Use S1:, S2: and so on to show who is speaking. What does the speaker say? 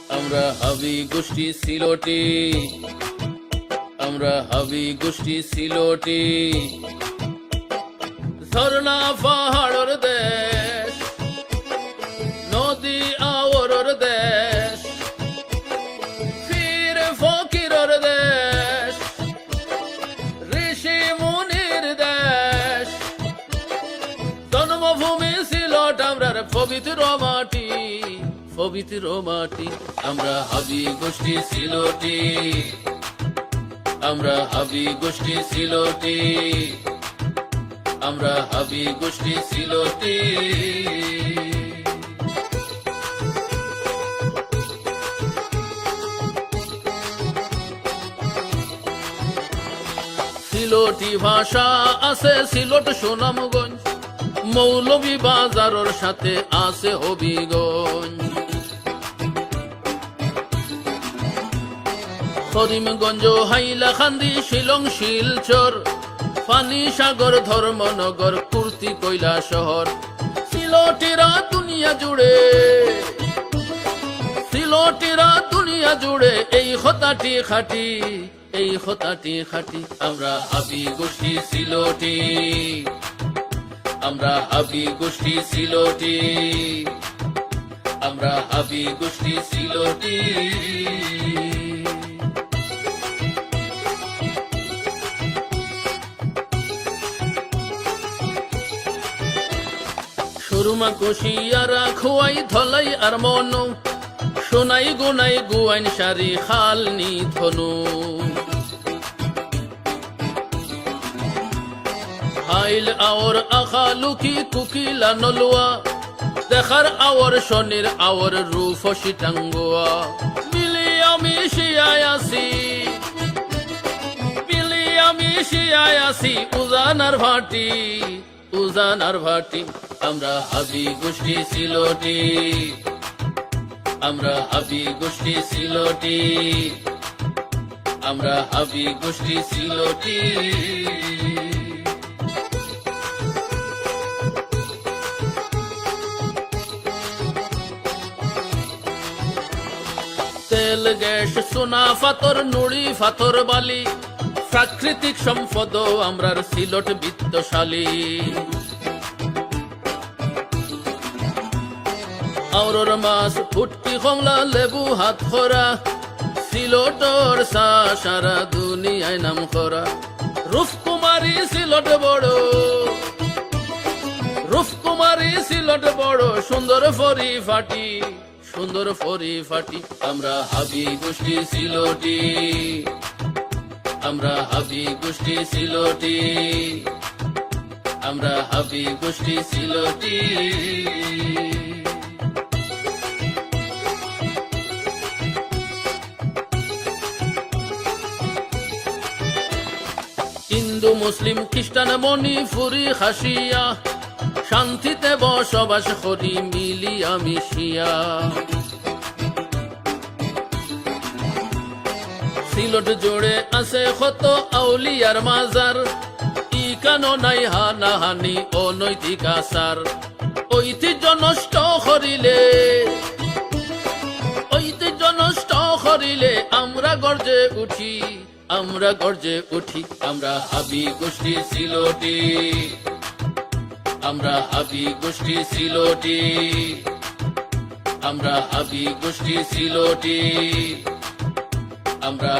S1: আমরা হাবি গোষ্ঠী সিলোটি, আমরা হাবি গোষ্ঠী সিলোটি। ঝর্ণা পাহাড়ের দেশ, নদী আওয়ারের দেশ, পীর ফকিরের দেশ, ঋষি মুনির দেশ। জন্মভূমি সিলট আমরার পবিত্র মাটি, পবিত্র মাটি। আমরা হাবি গোষ্ঠী সিলোটি, আমরা হাবি গোষ্ঠী সিলোটি, আমরা হাবি গোষ্ঠী সিলোটি। সিলোটি ভাষা আছে সিলোট সুনামগঞ্জ, মৌলভী বাজারের সাথে আছে হবিগঞ্জ। করিমগঞ্জ, হাইলাকান্দি, শিলং, শিলচর, ফানি সাগর, ধর্মনগর, কুর্তি, কৈলাসহর। সিলোটিরা দুনিয়া জুড়ে, সিলোটিরা দুনিয়া জুড়ে এই হতাটি খাটি, এই হতাটি খাটি। আমরা হাবি গোষ্ঠী সিলোটি, আমরা হাবি গোষ্ঠী সিলোটি, আমরা হাবি গোষ্ঠী সিলোটি। সুরমা কুশিয়ারা খোয়াই ধলাই আর মনু, সোনাই গুনাই গুয়াইন সারি খালনি ধনু। হাইল আওর আখা লুকি কুকিলা নলুয়া, দেখার আওর শনির আওর রূপসী টাঙ্গুয়া। মিলি আমি শিয়ায় আসি, মিলি আমি শিয়ায় আসি, উজানার ভাটি, উজানার ভাটি। আমরা হাবি গোষ্ঠী সিলোটি, আমরা হাবি গোষ্ঠী সিলোটি, আমরা হাবি গোষ্ঠী সিলোটি। তেল গ্যাস সোনা পাথর নুড়ি পাথর বালি, প্রাকৃতিক সম্পদ আমরার সিলট বিত্তশালী। আওরর মাছ, ফুটকি, কমলা, লেবু, হাত খরা, সিলটর চা সারা দুনিয়ায় নাম করা। রূপকুমারী সিলট বড়, রূপকুমারী সিলট বড়, সুন্দর পরিপাটি, সুন্দর পরিপাটি। আমরা হাবি গোষ্ঠী সিলোটি, আমরা হাবি গোষ্ঠী সিলোটি, আমরা হাবি গোষ্ঠী সিলোটি। হিন্দু, মুসলিম, খ্রিস্টান, মণিপুরি, খাসিয়া, শান্তিতে বসবাস করি মিলিয়া মিশিয়া। সিলট জোড়ে আছে কত আউলিয়ার মাজার, ইকানো নাই হানাহানি অনৈতিক আচার। ঐতিহ্য নষ্ট করিলে, ঐতিহ্য নষ্ট করিলে আমরা গর্জে উঠি, আমরা গর্জে উঠি। আমরা হাবি গোষ্ঠী সিলোটি, আমরা হাবি গোষ্ঠী সিলোটি, আমরা হাবি গোষ্ঠী সিলোটি, আমরা